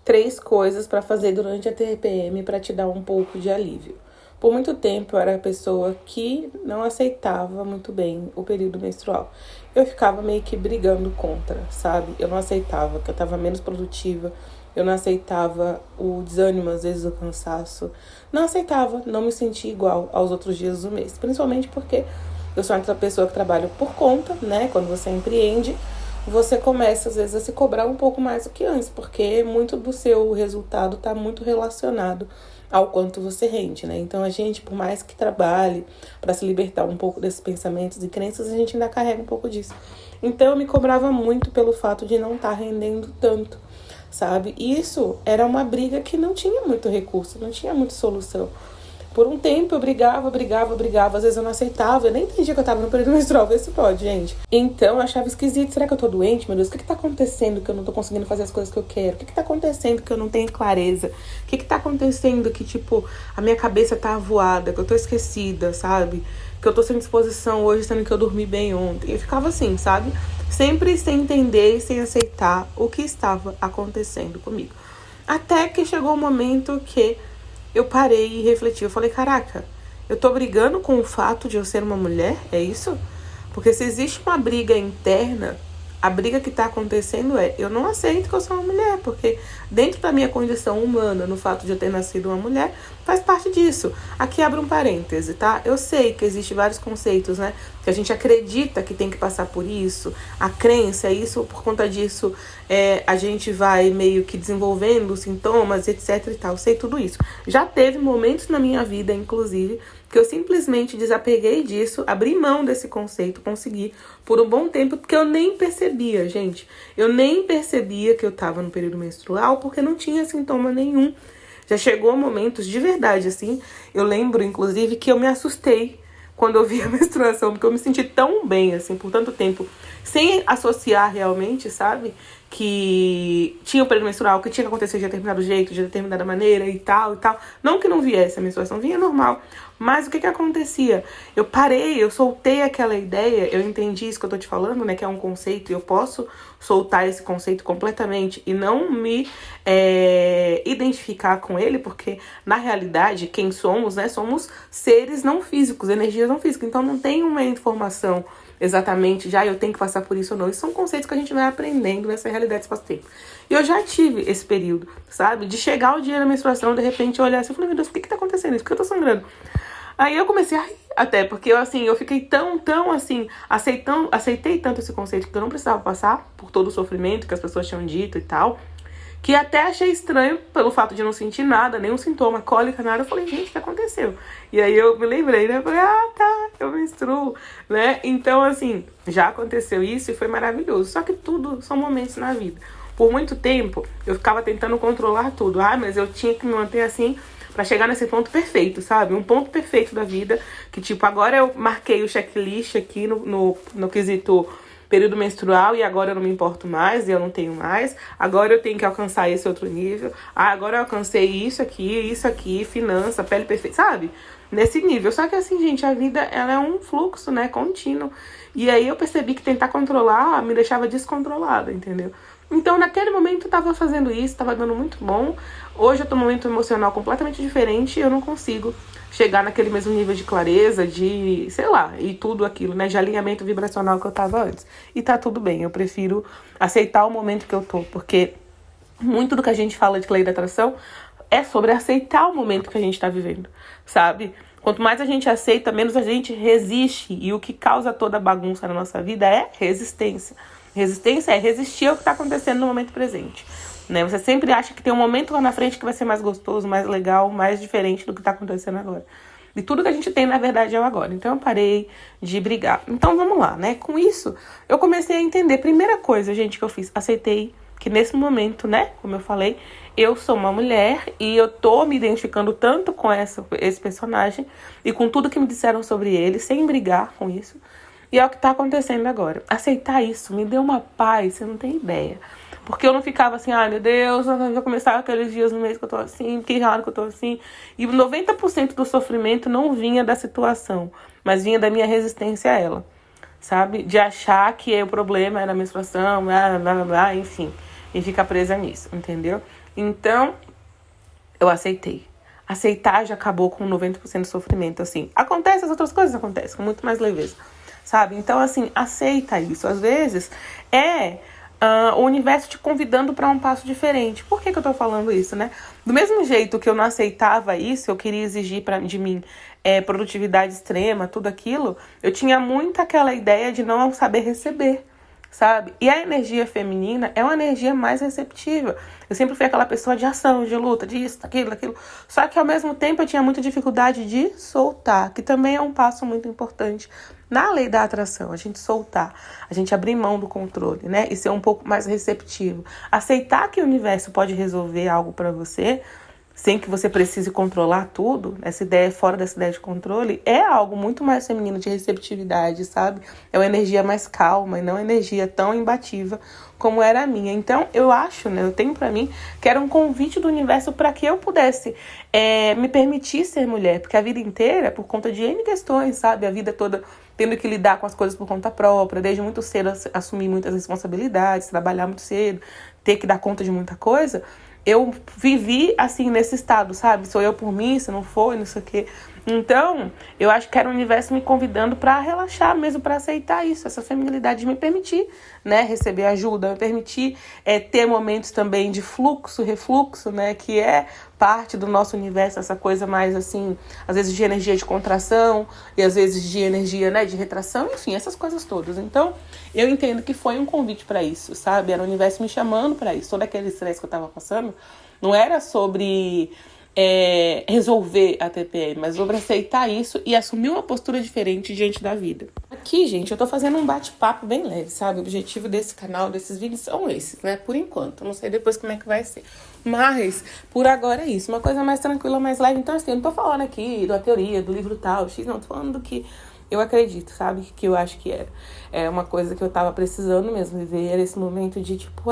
3 coisas para fazer durante a TPM para te dar um pouco de alívio. Por muito tempo eu era a pessoa que não aceitava muito bem o período menstrual. Eu ficava meio que brigando contra, sabe? Eu não aceitava que eu estava menos produtiva, eu não aceitava o desânimo, às vezes o cansaço. Não aceitava, não me sentia igual aos outros dias do mês. Principalmente porque eu sou uma pessoa que trabalha por conta, né? Quando você empreende, você começa às vezes a se cobrar um pouco mais do que antes, porque muito do seu resultado está muito relacionado ao quanto você rende, né? Então a gente, por mais que trabalhe para se libertar um pouco desses pensamentos e crenças, a gente ainda carrega um pouco disso. Então eu me cobrava muito pelo fato de não estar rendendo tanto, sabe? E isso era uma briga que não tinha muito recurso, não tinha muita solução. Por um tempo eu brigava, às vezes eu não aceitava, eu nem entendia que eu tava no período menstrual, vê se pode, gente. Então eu achava esquisito, será que eu tô doente, meu Deus? O que tá acontecendo que eu não tô conseguindo fazer as coisas que eu quero? O que tá acontecendo que eu não tenho clareza? O que tá acontecendo que, tipo, a minha cabeça tá avoada, que eu tô esquecida, sabe? Que eu tô sem disposição hoje, sendo que eu dormi bem ontem. Eu ficava assim, sabe? Sempre sem entender e sem aceitar o que estava acontecendo comigo. Até que chegou um momento que eu parei e refleti. Eu falei, caraca, eu tô brigando com o fato de eu ser uma mulher? É isso? Porque se existe uma briga interna, a briga que tá acontecendo é, eu não aceito que eu sou uma mulher, porque dentro da minha condição humana, no fato de eu ter nascido uma mulher, faz parte disso. Aqui abre um parêntese, tá? Eu sei que existem vários conceitos, né? Que a gente acredita que tem que passar por isso, a crença, isso, por conta disso, a gente vai meio que desenvolvendo sintomas, etc e tal. Eu sei tudo isso. Já teve momentos na minha vida, inclusive, que eu simplesmente desapeguei disso, abri mão desse conceito, consegui por um bom tempo, porque eu nem percebia, gente. Eu nem percebia que eu tava no período menstrual, porque não tinha sintoma nenhum. Já chegou momentos de verdade, assim. Eu lembro, inclusive, que eu me assustei quando eu vi a menstruação, porque eu me senti tão bem, assim, por tanto tempo, sem associar realmente, sabe? Que tinha o período menstrual, que tinha que acontecer de determinado jeito, de determinada maneira e tal e tal. Não que não viesse a menstruação, vinha normal. Mas o que acontecia? Eu parei, eu soltei aquela ideia, eu entendi isso que eu tô te falando, né? Que é um conceito, e eu posso soltar esse conceito completamente e não me identificar com ele, porque na realidade, quem somos, né? Somos seres não físicos, energias não físicas. Então não tem uma informação exatamente, já eu tenho que passar por isso ou não. Isso são conceitos que a gente vai aprendendo nessa realidade espaço-tempo. E eu já tive esse período, sabe? De chegar o dia da menstruação, de repente eu olhar assim, eu falei, meu Deus, o que tá acontecendo? Por que eu tô sangrando? Aí eu comecei a rir, até porque eu fiquei tão assim, aceitei tanto esse conceito que eu não precisava passar por todo o sofrimento que as pessoas tinham dito e tal, que até achei estranho pelo fato de não sentir nada, nenhum sintoma, cólica, nada. Eu falei, gente, o que aconteceu? E aí eu me lembrei, né? Eu falei, tá, eu menstruo, né? Então, assim, já aconteceu isso e foi maravilhoso. Só que tudo são momentos na vida. Por muito tempo, eu ficava tentando controlar tudo. Mas eu tinha que me manter assim pra chegar nesse ponto perfeito, sabe? Um ponto perfeito da vida, que tipo, agora eu marquei o checklist aqui no quesito período menstrual e agora eu não me importo mais, e eu não tenho mais, agora eu tenho que alcançar esse outro nível, agora eu alcancei isso aqui, finança, pele perfeita, sabe? Nesse nível. Só que assim, gente, a vida, ela é um fluxo, né, contínuo. E aí eu percebi que tentar controlar me deixava descontrolada, entendeu? Então, naquele momento, eu tava fazendo isso, tava dando muito bom. Hoje eu tô num momento emocional completamente diferente e eu não consigo chegar naquele mesmo nível de clareza, de, sei lá, e tudo aquilo, né, de alinhamento vibracional que eu tava antes. E tá tudo bem, eu prefiro aceitar o momento que eu tô, porque muito do que a gente fala de lei da atração é sobre aceitar o momento que a gente tá vivendo, sabe? Quanto mais a gente aceita, menos a gente resiste. E o que causa toda a bagunça na nossa vida é resistência. Resistência é resistir ao que está acontecendo no momento presente, né? Você sempre acha que tem um momento lá na frente que vai ser mais gostoso, mais legal, mais diferente do que está acontecendo agora. E tudo que a gente tem, na verdade, é o agora. Então eu parei de brigar. Então vamos lá, né? Com isso, eu comecei a entender. Primeira coisa, gente, que eu fiz, aceitei que nesse momento, né, como eu falei, eu sou uma mulher e eu tô me identificando tanto com esse personagem e com tudo que me disseram sobre ele, sem brigar com isso. E é o que tá acontecendo agora. Aceitar isso me deu uma paz, você não tem ideia. Porque eu não ficava assim, ai meu Deus, já começava aqueles dias no mês que eu tô assim, que raro que eu tô assim. E 90% do sofrimento não vinha da situação, mas vinha da minha resistência a ela, sabe? De achar que o problema era a menstruação, blá, blá, blá, blá, enfim. e fica presa nisso, entendeu? Então, eu aceitei. Aceitar já acabou com 90% do sofrimento, assim. Acontece, as outras coisas acontecem com muito mais leveza, sabe? Então, assim, aceita isso. Às vezes, o universo te convidando para um passo diferente. Por que eu tô falando isso, né? Do mesmo jeito que eu não aceitava isso, eu queria exigir de mim produtividade extrema, tudo aquilo, eu tinha muito aquela ideia de não saber receber, sabe? E a energia feminina é uma energia mais receptiva. Eu sempre fui aquela pessoa de ação, de luta, disso, daquilo. Só que ao mesmo tempo eu tinha muita dificuldade de soltar, que também é um passo muito importante na lei da atração, a gente soltar, a gente abrir mão do controle, né? E ser um pouco mais receptivo. Aceitar que o universo pode resolver algo pra você, sem que você precise controlar tudo, essa ideia fora dessa ideia de controle, é algo muito mais feminino de receptividade, sabe? É uma energia mais calma e não uma energia tão imbatível como era a minha. Então, eu acho, né, eu tenho pra mim que era um convite do universo para que eu pudesse me permitir ser mulher, porque a vida inteira, por conta de N questões, sabe? A vida toda tendo que lidar com as coisas por conta própria, desde muito cedo assumir muitas responsabilidades, trabalhar muito cedo, ter que dar conta de muita coisa. Eu vivi, assim, nesse estado, sabe? Sou eu por mim, se não for, não sei o quê. Então, eu acho que era o universo me convidando pra relaxar mesmo, pra aceitar isso, essa feminilidade de me permitir, né? Receber ajuda, me permitir ter momentos também de fluxo, refluxo, né? Que é parte do nosso universo, essa coisa mais, assim, às vezes de energia de contração e às vezes de energia, né? De retração, enfim, essas coisas todas. Então, eu entendo que foi um convite pra isso, sabe? Era o universo me chamando pra isso. Todo aquele estresse que eu tava passando não era sobre resolver a TPM, mas sobre aceitar isso e assumir uma postura diferente diante da vida. Aqui, gente, eu tô fazendo um bate-papo bem leve, sabe? O objetivo desse canal, desses vídeos são esses, né? Por enquanto, não sei depois como é que vai ser. Mas, por agora é isso, uma coisa mais tranquila, mais leve. Então, assim, eu não tô falando aqui da teoria, do livro tal, X, não, tô falando do que eu acredito, sabe? Que eu acho que é uma coisa que eu tava precisando mesmo viver, esse momento de, tipo,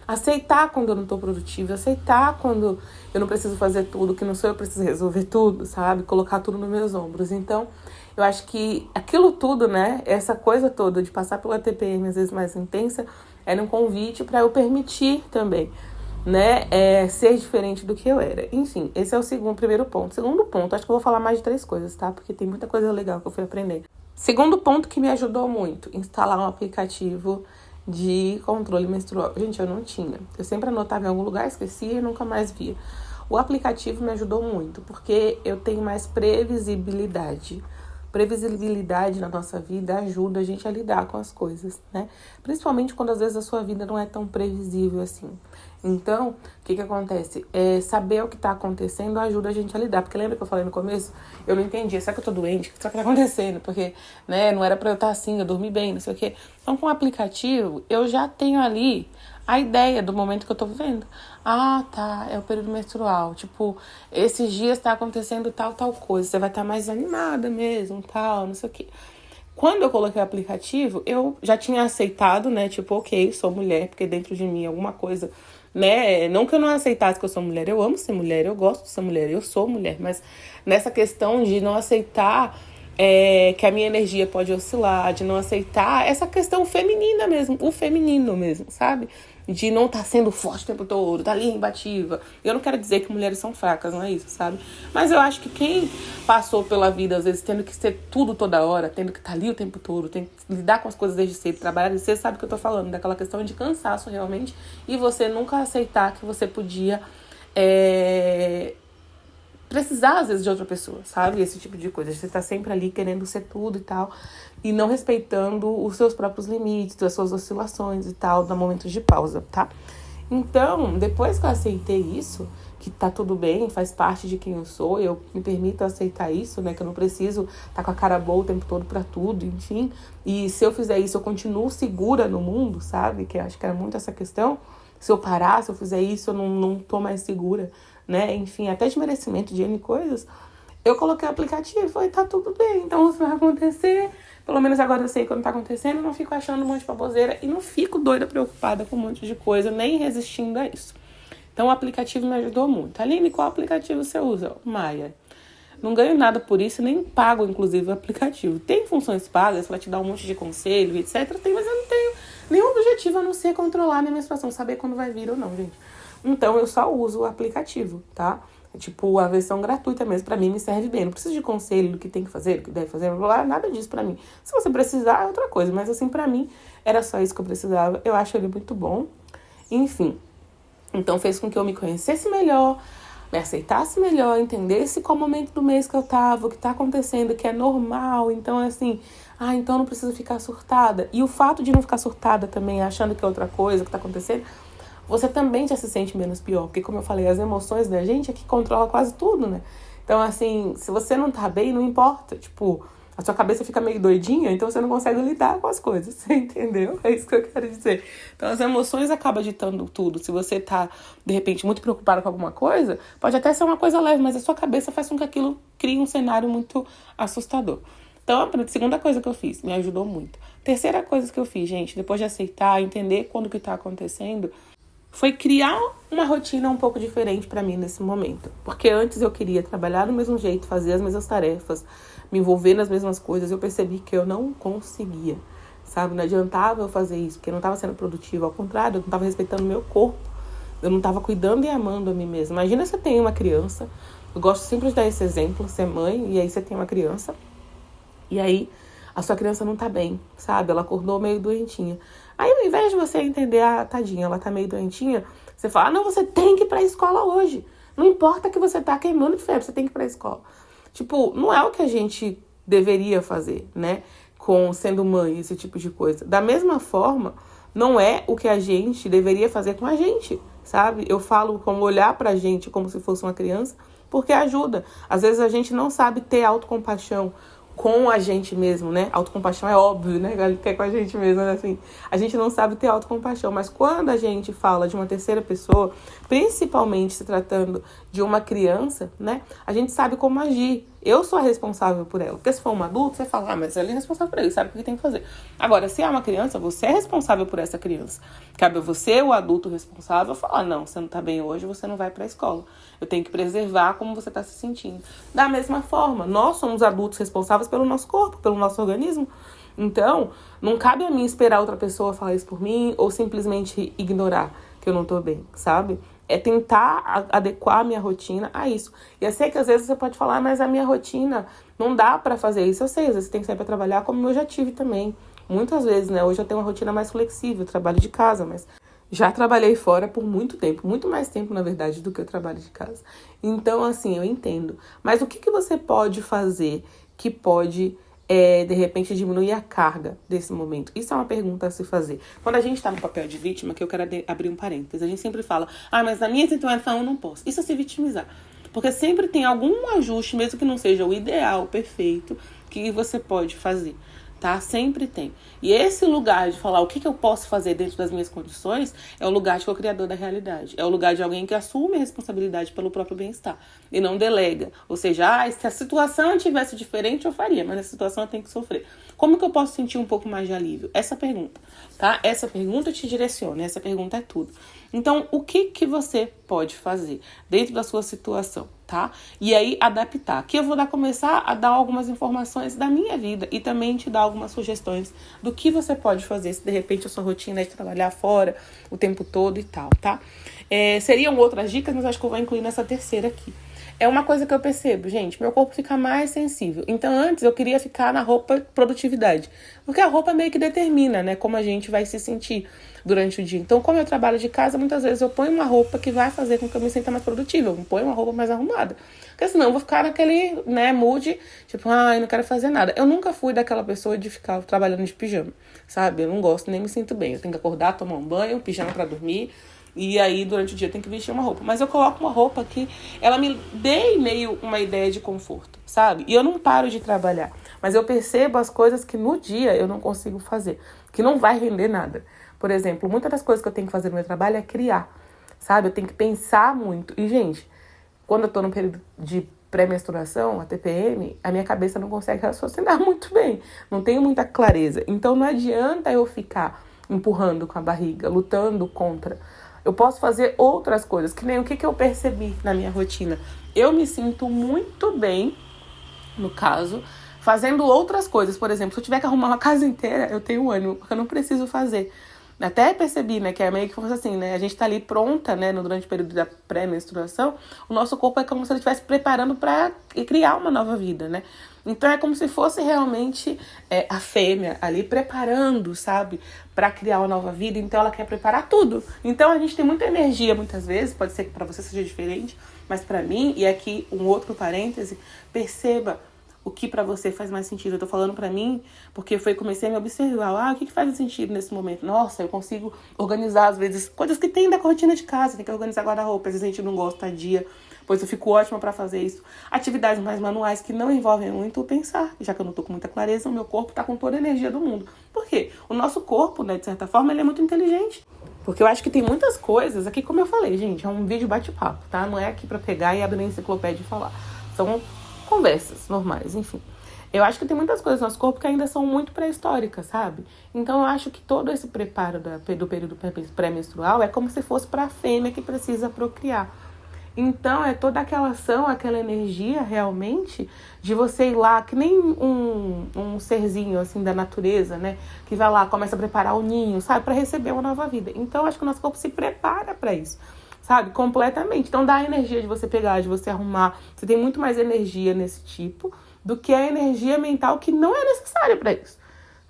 aceitar quando eu não tô produtiva, aceitar quando eu não preciso fazer tudo, que não sou eu que preciso resolver tudo, sabe? Colocar tudo nos meus ombros. Então, eu acho que aquilo tudo, né? Essa coisa toda de passar pela TPM, às vezes mais intensa, era um convite para eu permitir também, né? Ser diferente do que eu era. Enfim, esse é o primeiro ponto. Segundo ponto, acho que eu vou falar mais de 3 coisas, tá? Porque tem muita coisa legal que eu fui aprender. Segundo ponto que me ajudou muito, instalar um aplicativo de controle menstrual. Gente, eu não tinha. Eu sempre anotava em algum lugar, esquecia e nunca mais via. O aplicativo me ajudou muito, porque eu tenho mais previsibilidade. Previsibilidade na nossa vida ajuda a gente a lidar com as coisas, né? Principalmente quando às vezes a sua vida não é tão previsível assim. Então, o que acontece? Saber o que tá acontecendo ajuda a gente a lidar. Porque lembra que eu falei no começo? Eu não entendia. Será que eu tô doente? O que será que tá acontecendo? Porque, né, não era pra eu estar assim, eu dormi bem, não sei o quê. Então, com o aplicativo, eu já tenho ali a ideia do momento que eu tô vivendo. Ah, tá, é o período menstrual. Tipo, esses dias tá acontecendo tal coisa. Você vai estar mais animada mesmo, tal, não sei o quê. Quando eu coloquei o aplicativo, eu já tinha aceitado, né? Tipo, ok, sou mulher, porque dentro de mim alguma coisa, né? Não que eu não aceitasse que eu sou mulher, eu amo ser mulher, eu gosto de ser mulher, eu sou mulher. Mas nessa questão de não aceitar que a minha energia pode oscilar, de não aceitar essa questão feminina mesmo, o feminino mesmo, sabe? De não estar sendo forte o tempo todo, tá ali imbatível. Eu não quero dizer que mulheres são fracas, não é isso, sabe? Mas eu acho que quem passou pela vida, às vezes, tendo que ser tudo toda hora, tendo que estar ali o tempo todo, tem que lidar com as coisas desde cedo, trabalhar desde cedo, sabe o que eu tô falando, daquela questão de cansaço realmente, e você nunca aceitar que você podia precisar, às vezes, de outra pessoa, sabe? Esse tipo de coisa. Você tá sempre ali querendo ser tudo e tal, e não respeitando os seus próprios limites, as suas oscilações e tal, no momento de pausa, tá? Então, depois que eu aceitei isso, que tá tudo bem, faz parte de quem eu sou, eu me permito aceitar isso, né? Que eu não preciso tá com a cara boa o tempo todo pra tudo, enfim. E se eu fizer isso, eu continuo segura no mundo, sabe? Que eu acho que era muito essa questão. Se eu parar, se eu fizer isso, eu não tô mais segura, né? Enfim, até de merecimento de N coisas. Eu coloquei o aplicativo e tá tudo bem. Então, isso vai acontecer. Pelo menos agora eu sei quando tá acontecendo. Eu não fico achando um monte de baboseira e não fico doida, preocupada com um monte de coisa, nem resistindo a isso. Então, o aplicativo me ajudou muito. Aline, qual aplicativo você usa? Maia. Não ganho nada por isso, nem pago, inclusive, o aplicativo. Tem funções pagas pra te dar um monte de conselho, etc. Tem, mas eu não tenho nenhum objetivo a não ser controlar a minha menstruação, saber quando vai vir ou não, gente. Então, eu só uso o aplicativo, tá? Tipo, a versão gratuita mesmo, pra mim, me serve bem. Não preciso de conselho do que tem que fazer, do que deve fazer, nada disso pra mim. Se você precisar, é outra coisa. Mas, assim, pra mim, era só isso que eu precisava. Eu acho ele muito bom. Enfim. Então, fez com que eu me conhecesse melhor, me aceitasse melhor, entendesse qual momento do mês que eu tava, o que tá acontecendo, que é normal. Então, assim, então eu não preciso ficar surtada. E o fato de não ficar surtada também, achando que é outra coisa que tá acontecendo, você também já se sente menos pior. Porque, como eu falei, as emoções da gente é que controla quase tudo, né? Então, assim, se você não tá bem, não importa. Tipo, a sua cabeça fica meio doidinha, então você não consegue lidar com as coisas. Você entendeu? É isso que eu quero dizer. Então, as emoções acabam ditando tudo. Se você tá, de repente, muito preocupado com alguma coisa, pode até ser uma coisa leve, mas a sua cabeça faz com que aquilo crie um cenário muito assustador. Então, a segunda coisa que eu fiz, me ajudou muito. Terceira coisa que eu fiz, gente, depois de aceitar, entender quando que tá acontecendo, foi criar uma rotina um pouco diferente pra mim nesse momento. Porque antes eu queria trabalhar do mesmo jeito, fazer as mesmas tarefas, me envolver nas mesmas coisas. Eu percebi que eu não conseguia, sabe? Não adiantava eu fazer isso, porque eu não estava sendo produtiva. Ao contrário, eu não estava respeitando o meu corpo. Eu não estava cuidando e amando a mim mesma. Imagina você tem uma criança. Eu gosto sempre de dar esse exemplo, você é mãe, e aí você tem uma criança. E aí a sua criança não tá bem, sabe? Ela acordou meio doentinha. Aí, ao invés de você entender, tadinha, ela tá meio doentinha, você fala, não, você tem que ir pra escola hoje. Não importa que você tá queimando de febre, você tem que ir pra escola. Tipo, não é o que a gente deveria fazer, né? Com sendo mãe, esse tipo de coisa. Da mesma forma, não é o que a gente deveria fazer com a gente, sabe? Eu falo como olhar pra gente como se fosse uma criança, porque ajuda. Às vezes a gente não sabe ter autocompaixão com a gente mesmo, né? Autocompaixão é óbvio, né? Que é com a gente mesmo, né? Assim, a gente não sabe ter autocompaixão, mas quando a gente fala de uma terceira pessoa, principalmente se tratando de uma criança, né? A gente sabe como agir. Eu sou a responsável por ela. Porque se for um adulto, você fala, mas ela é responsável por ele, sabe o que tem que fazer. Agora, se é uma criança, você é responsável por essa criança. Cabe a você, o adulto responsável, falar, não, você não tá bem hoje, você não vai pra escola. Eu tenho que preservar como você tá se sentindo. Da mesma forma, nós somos adultos responsáveis pelo nosso corpo, pelo nosso organismo. Então, não cabe a mim esperar outra pessoa falar isso por mim ou simplesmente ignorar que eu não tô bem, sabe? É tentar adequar a minha rotina a isso. E eu sei que às vezes você pode falar, mas a minha rotina não dá pra fazer isso. Eu sei, às vezes você tem que sair pra trabalhar, como eu já tive também. Muitas vezes, né? Hoje eu tenho uma rotina mais flexível, trabalho de casa, mas já trabalhei fora por muito tempo. Muito mais tempo, na verdade, do que eu trabalho de casa. Então, assim, eu entendo. Mas o que você pode fazer que pode de repente diminuir a carga desse momento? Isso é uma pergunta a se fazer. Quando a gente tá no papel de vítima, que eu quero abrir um parênteses, a gente sempre fala, mas na minha situação eu não posso. Isso é se vitimizar. Porque sempre tem algum ajuste, mesmo que não seja o ideal, o perfeito, que você pode fazer. Tá? Sempre tem. E esse lugar de falar o que eu posso fazer dentro das minhas condições é o lugar de co-criador da realidade. É o lugar de alguém que assume a responsabilidade pelo próprio bem-estar e não delega. Ou seja, se a situação tivesse diferente, eu faria, mas a situação eu tenho que sofrer. Como que eu posso sentir um pouco mais de alívio? Essa pergunta, tá? Essa pergunta te direciona, essa pergunta é tudo. Então, o que você pode fazer dentro da sua situação, tá? E aí, adaptar. Aqui eu vou começar a dar algumas informações da minha vida e também te dar algumas sugestões do que você pode fazer se de repente a sua rotina é de trabalhar fora o tempo todo e tal, tá? Seriam outras dicas, mas acho que eu vou incluir nessa terceira aqui. É uma coisa que eu percebo, gente, meu corpo fica mais sensível. Então, antes eu queria ficar na roupa produtividade. Porque a roupa meio que determina, né, como a gente vai se sentir durante o dia. Então, como eu trabalho de casa, muitas vezes eu ponho uma roupa que vai fazer com que eu me sinta mais produtiva. Eu ponho uma roupa mais arrumada. Porque senão eu vou ficar naquele, né, mood, tipo, eu não quero fazer nada. Eu nunca fui daquela pessoa de ficar trabalhando de pijama, sabe? Eu não gosto, nem me sinto bem. Eu tenho que acordar, tomar um banho, pijama pra dormir. E aí, durante o dia, eu tenho que vestir uma roupa. Mas eu coloco uma roupa que ela me dê meio uma ideia de conforto, sabe? E eu não paro de trabalhar. Mas eu percebo as coisas que no dia eu não consigo fazer. Que não vai render nada. Por exemplo, muitas das coisas que eu tenho que fazer no meu trabalho é criar, sabe? Eu tenho que pensar muito. E, gente, quando eu tô no período de pré-menstruação, a TPM, a minha cabeça não consegue raciocinar muito bem. Não tenho muita clareza. Então, não adianta eu ficar empurrando com a barriga, lutando contra. Eu posso fazer outras coisas, que nem o que eu percebi na minha rotina. Eu me sinto muito bem, no caso, fazendo outras coisas. Por exemplo, se eu tiver que arrumar uma casa inteira, eu tenho ânimo, porque eu não preciso fazer. Até percebi, né, que é meio que fosse assim, né, a gente tá ali pronta, né, durante o período da pré-menstruação, o nosso corpo é como se ele estivesse preparando para criar uma nova vida, né. Então é como se fosse realmente a fêmea ali preparando, sabe, para criar uma nova vida. Então ela quer preparar tudo. Então a gente tem muita energia muitas vezes, pode ser que para você seja diferente, mas para mim, e aqui um outro parêntese, perceba o que pra você faz mais sentido. Eu tô falando pra mim porque comecei a me observar. O que faz sentido nesse momento? Nossa, eu consigo organizar, às vezes, coisas que tem da rotina de casa. Tem que organizar guarda-roupa. Às vezes a gente não gosta dia, pois eu fico ótima pra fazer isso. Atividades mais manuais que não envolvem muito o pensar. Já que eu não tô com muita clareza, o meu corpo tá com toda a energia do mundo. Por quê? O nosso corpo, né, de certa forma, ele é muito inteligente. Porque eu acho que tem muitas coisas, aqui como eu falei, gente, é um vídeo bate-papo, tá? Não é aqui pra pegar e abrir a enciclopédia e falar. São conversas normais, enfim. Eu acho que tem muitas coisas no nosso corpo que ainda são muito pré-históricas, sabe? Então eu acho que todo esse preparo do período pré-menstrual é como se fosse para a fêmea que precisa procriar. Então é toda aquela ação, aquela energia realmente de você ir lá, que nem um serzinho assim da natureza, né? Que vai lá, começa a preparar o ninho, sabe? Para receber uma nova vida. Então eu acho que o nosso corpo se prepara para isso. Sabe? Completamente. Então dá a energia de você pegar, de você arrumar. Você tem muito mais energia nesse tipo do que a energia mental que não é necessária para isso.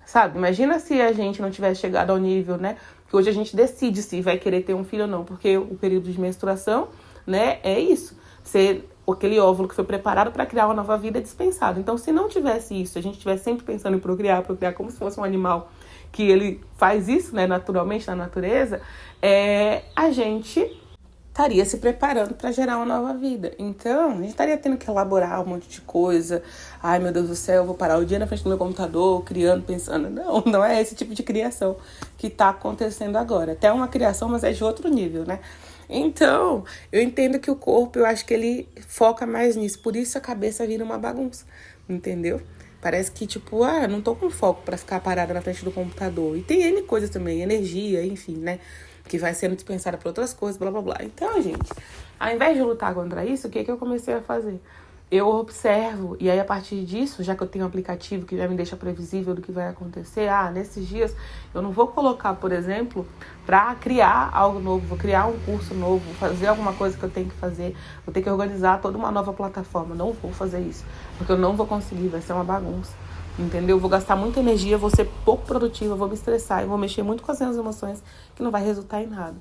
Sabe? Imagina se a gente não tivesse chegado ao nível, né? Que hoje a gente decide se vai querer ter um filho ou não. Porque o período de menstruação, né? É isso. Aquele óvulo que foi preparado para criar uma nova vida é dispensado. Então, se não tivesse isso, a gente estivesse sempre pensando em procriar como se fosse um animal que ele faz isso, né? Naturalmente, na natureza, a gente estaria se preparando para gerar uma nova vida. Então, a gente estaria tendo que elaborar um monte de coisa. Ai, meu Deus do céu, eu vou parar o dia na frente do meu computador, criando, pensando. Não é esse tipo de criação que está acontecendo agora. Até uma criação, mas é de outro nível, né? Então, eu entendo que o corpo, eu acho que ele foca mais nisso. Por isso a cabeça vira uma bagunça, entendeu? Parece que, não tô com foco para ficar parada na frente do computador. E tem N coisas também, energia, enfim, né? Que vai sendo dispensada por outras coisas, blá, blá, blá. Então, gente, ao invés de lutar contra isso, o que eu comecei a fazer? Eu observo, e aí a partir disso, já que eu tenho um aplicativo que já me deixa previsível do que vai acontecer, nesses dias eu não vou colocar, por exemplo, para criar algo novo, vou criar um curso novo, vou fazer alguma coisa que eu tenho que fazer, vou ter que organizar toda uma nova plataforma. Não vou fazer isso, porque eu não vou conseguir, vai ser uma bagunça. Entendeu? Eu vou gastar muita energia, vou ser pouco produtiva, vou me estressar e vou mexer muito com as minhas emoções que não vai resultar em nada.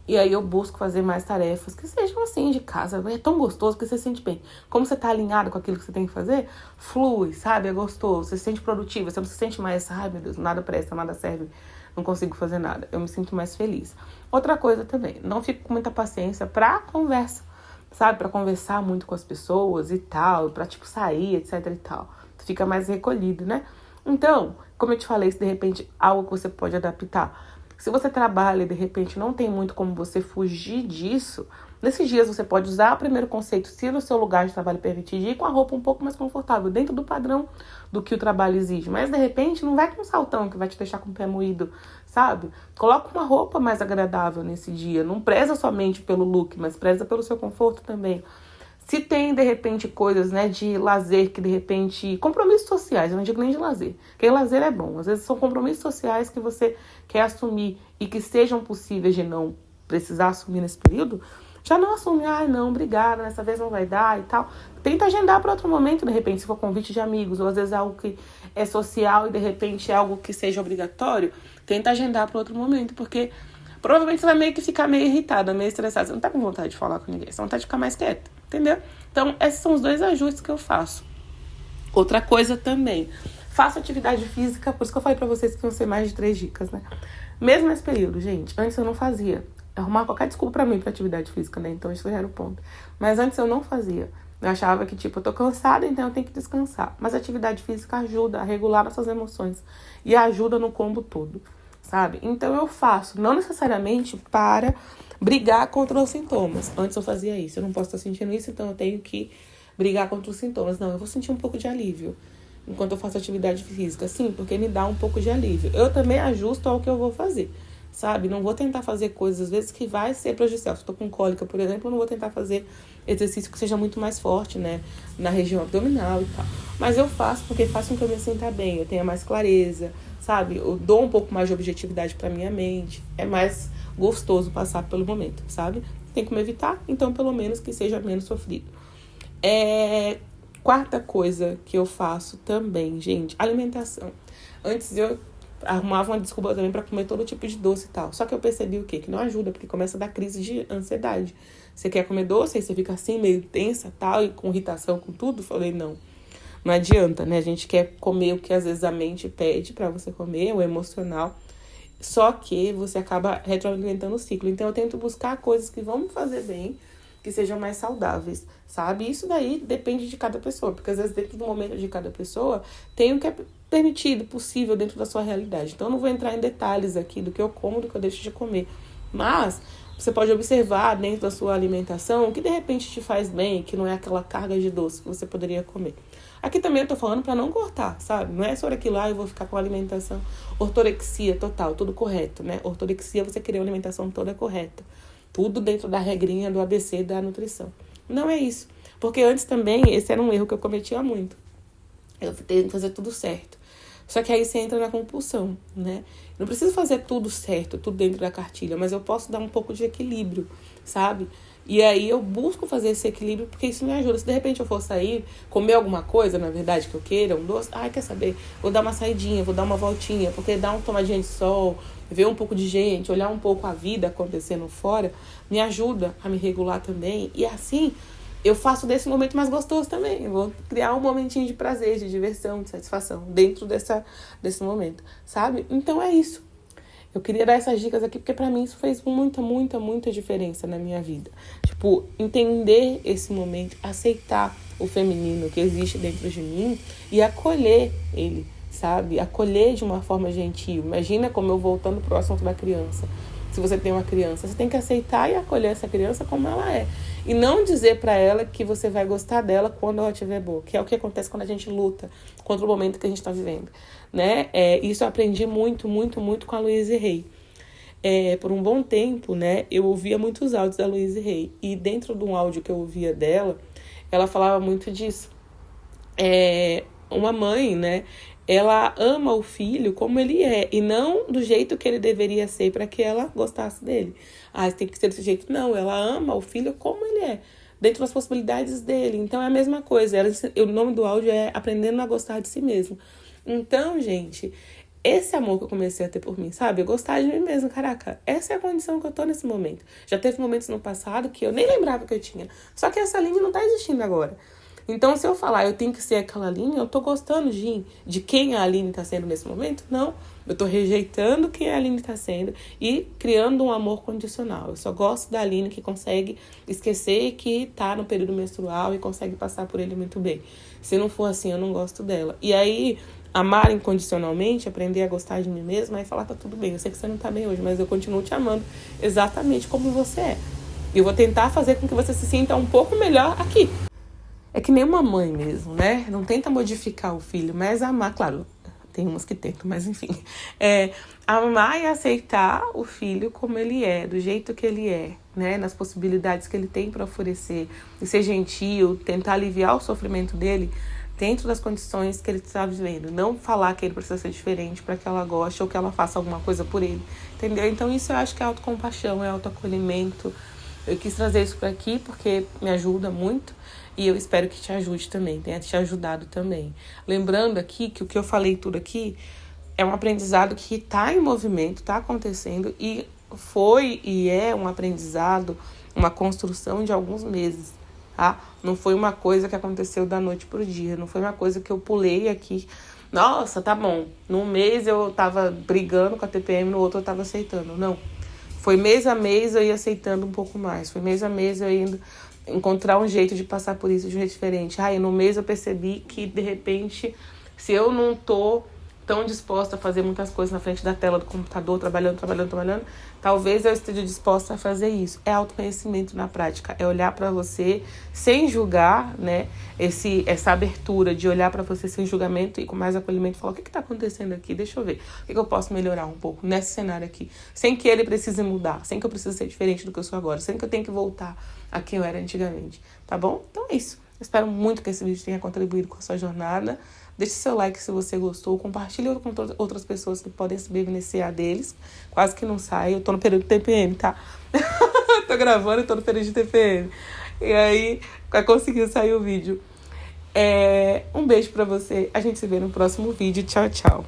E aí eu busco fazer mais tarefas que sejam assim, de casa. É tão gostoso que você se sente bem. Como você tá alinhado com aquilo que você tem que fazer, flui, sabe? É gostoso, você se sente produtiva, você não se sente mais, ai meu Deus, nada presta, nada serve, não consigo fazer nada. Eu me sinto mais feliz. Outra coisa também, não fico com muita paciência pra conversa, sabe? Pra conversar muito com as pessoas e tal, pra sair, etc e tal. Fica mais recolhido, né? Então, como eu te falei, se de repente algo que você pode adaptar. Se você trabalha e de repente não tem muito como você fugir disso, nesses dias você pode usar o primeiro conceito, se no seu lugar de trabalho permitir, ir com a roupa um pouco mais confortável, dentro do padrão do que o trabalho exige. Mas de repente não vai com um saltão que vai te deixar com o pé moído, sabe? Coloca uma roupa mais agradável nesse dia. Não preza somente pelo look, mas preza pelo seu conforto também. Se tem, de repente, coisas, né, de lazer, que de repente... Compromissos sociais, eu não digo nem de lazer. Porque lazer é bom. Às vezes são compromissos sociais que você quer assumir e que sejam possíveis de não precisar assumir nesse período. Já não assume, não, obrigada, dessa vez não vai dar e tal. Tenta agendar para outro momento, de repente, se for convite de amigos, ou às vezes é algo que é social e de repente é algo que seja obrigatório. Tenta agendar para outro momento, porque provavelmente você vai meio que ficar meio irritada, meio estressada. Você não tá com vontade de falar com ninguém, você tem vontade de ficar mais quieta. Entendeu? Então, esses são os 2 ajustes que eu faço. Outra coisa também, faço atividade física, por isso que eu falei pra vocês que iam ser mais de 3 dicas, né? Mesmo nesse período, gente, antes eu não fazia. Arrumar qualquer desculpa pra mim pra atividade física, né? Então, isso já era o ponto. Mas antes eu não fazia. Eu achava que, eu tô cansada, então eu tenho que descansar. Mas a atividade física ajuda a regular nossas emoções e ajuda no combo todo, sabe? Então, eu faço, não necessariamente para brigar contra os sintomas. Antes eu fazia isso. Eu não posso estar sentindo isso, então eu tenho que brigar contra os sintomas. Não, eu vou sentir um pouco de alívio enquanto eu faço atividade física. Sim, porque me dá um pouco de alívio. Eu também ajusto ao que eu vou fazer, sabe? Não vou tentar fazer coisas, às vezes, que vai ser prejudicial. Se eu tô com cólica, por exemplo, eu não vou tentar fazer exercício que seja muito mais forte, né? Na região abdominal e tal. Mas eu faço porque faz com que eu me sinta bem, eu tenha mais clareza, sabe? Eu dou um pouco mais de objetividade pra minha mente. É mais gostoso passar pelo momento, sabe? Tem como evitar, então pelo menos que seja menos sofrido. Quarta coisa que eu faço também, gente, alimentação. Antes eu arrumava uma desculpa também pra comer todo tipo de doce e tal. Só que eu percebi o quê? Que não ajuda, porque começa a dar crise de ansiedade. Você quer comer doce, aí você fica assim, meio tensa tal, e com irritação, com tudo. Falei, não adianta, né? A gente quer comer o que às vezes a mente pede pra você comer, o emocional. Só que você acaba retroalimentando o ciclo. Então eu tento buscar coisas que vão me fazer bem, que sejam mais saudáveis, sabe? Isso daí depende de cada pessoa, porque às vezes dentro do momento de cada pessoa tem o que é permitido, possível dentro da sua realidade. Então eu não vou entrar em detalhes aqui do que eu como, do que eu deixo de comer. Mas você pode observar dentro da sua alimentação o que de repente te faz bem, que não é aquela carga de doce que você poderia comer. Aqui também eu tô falando pra não cortar, sabe? Não é sobre aquilo lá, eu vou ficar com a alimentação ortorexia total, tudo correto, né? Ortorexia, você querer uma alimentação toda correta. Tudo dentro da regrinha do ABC da nutrição. Não é isso. Porque antes também, esse era um erro que eu cometia muito. Eu tenho que fazer tudo certo. Só que aí você entra na compulsão, né? Não preciso fazer tudo certo, tudo dentro da cartilha, mas eu posso dar um pouco de equilíbrio, sabe? E aí eu busco fazer esse equilíbrio porque isso me ajuda. Se de repente eu for sair, comer alguma coisa, na verdade, que eu queira, um doce, quer saber? Vou dar uma saidinha, vou dar uma voltinha, porque dar uma tomadinha de sol, ver um pouco de gente, olhar um pouco a vida acontecendo fora, me ajuda a me regular também. E assim, eu faço desse momento mais gostoso também. Eu vou criar um momentinho de prazer, de diversão, de satisfação dentro desse momento, sabe? Então é isso. Eu queria dar essas dicas aqui porque pra mim isso fez muita diferença na minha vida. Tipo, entender esse momento, aceitar o feminino que existe dentro de mim e acolher ele, sabe? Acolher de uma forma gentil. Imagina como eu voltando pro assunto da criança. Se você tem uma criança, você tem que aceitar e acolher essa criança como ela é. E não dizer pra ela que você vai gostar dela quando ela estiver boa, que é o que acontece quando a gente luta contra o momento que a gente tá vivendo, né? Isso eu aprendi muito com a Louise Hay. Por um bom tempo, né, eu ouvia muitos áudios da Louise Hay. E dentro de um áudio que eu ouvia dela, ela falava muito disso. Uma mãe, né, ela ama o filho como ele é e não do jeito que ele deveria ser para que ela gostasse dele. Tem que ser desse jeito. Não, ela ama o filho como ele é, dentro das possibilidades dele. Então é a mesma coisa. O nome do áudio é Aprendendo a Gostar de Si Mesmo. Então, gente, esse amor que eu comecei a ter por mim, sabe? Eu gostar de mim mesmo, caraca. Essa é a condição que eu tô nesse momento. Já teve momentos no passado que eu nem lembrava que eu tinha. Só que essa linha não tá existindo agora. Então, se eu falar, eu tenho que ser aquela Aline, eu tô gostando de quem a Aline tá sendo nesse momento? Não. Eu tô rejeitando quem a Aline tá sendo e criando um amor condicional. Eu só gosto da Aline que consegue esquecer que tá no período menstrual e consegue passar por ele muito bem. Se não for assim, eu não gosto dela. E aí, amar incondicionalmente, aprender a gostar de mim mesma e falar, tá tudo bem, eu sei que você não tá bem hoje, mas eu continuo te amando exatamente como você é. E eu vou tentar fazer com que você se sinta um pouco melhor aqui. É que nem uma mãe mesmo, né? Não tenta modificar o filho, mas amar, claro, tem umas que tentam, mas enfim. Amar e aceitar o filho como ele é, do jeito que ele é, né? Nas possibilidades que ele tem para oferecer. E ser gentil, tentar aliviar o sofrimento dele dentro das condições que ele está vivendo. Não falar que ele precisa ser diferente para que ela goste ou que ela faça alguma coisa por ele, entendeu? Então isso eu acho que é autocompaixão, é autoacolhimento. Eu quis trazer isso para aqui porque me ajuda muito. E eu espero que te ajude também, tenha te ajudado também. Lembrando aqui que o que eu falei tudo aqui é um aprendizado que está em movimento, está acontecendo e foi e é um aprendizado, uma construção de alguns meses, tá? Não foi uma coisa que aconteceu da noite pro dia, não foi uma coisa que eu pulei aqui. Nossa, tá bom, num mês eu tava brigando com a TPM, no outro eu tava aceitando. Não, foi mês a mês eu ia aceitando um pouco mais, foi mês a mês eu ia encontrar um jeito de passar por isso de um jeito diferente. No mês eu percebi que, de repente, se eu não tô tão disposta a fazer muitas coisas na frente da tela do computador, trabalhando, talvez eu esteja disposta a fazer isso. É autoconhecimento na prática, é olhar pra você sem julgar, né? Essa abertura de olhar pra você sem julgamento e com mais acolhimento, falar, o que tá acontecendo aqui? Deixa eu ver, o que eu posso melhorar um pouco nesse cenário aqui, sem que ele precise mudar, sem que eu precise ser diferente do que eu sou agora, sem que eu tenha que voltar a quem eu era antigamente, tá bom? Então é isso. Espero muito que esse vídeo tenha contribuído com a sua jornada. Deixe seu like se você gostou. Compartilhe com outras pessoas que podem se beneficiar deles. Quase que não sai. Eu tô no período de TPM, tá? Tô gravando e tô no período de TPM. E aí, conseguiu sair o vídeo. Um beijo pra você. A gente se vê no próximo vídeo. Tchau, tchau.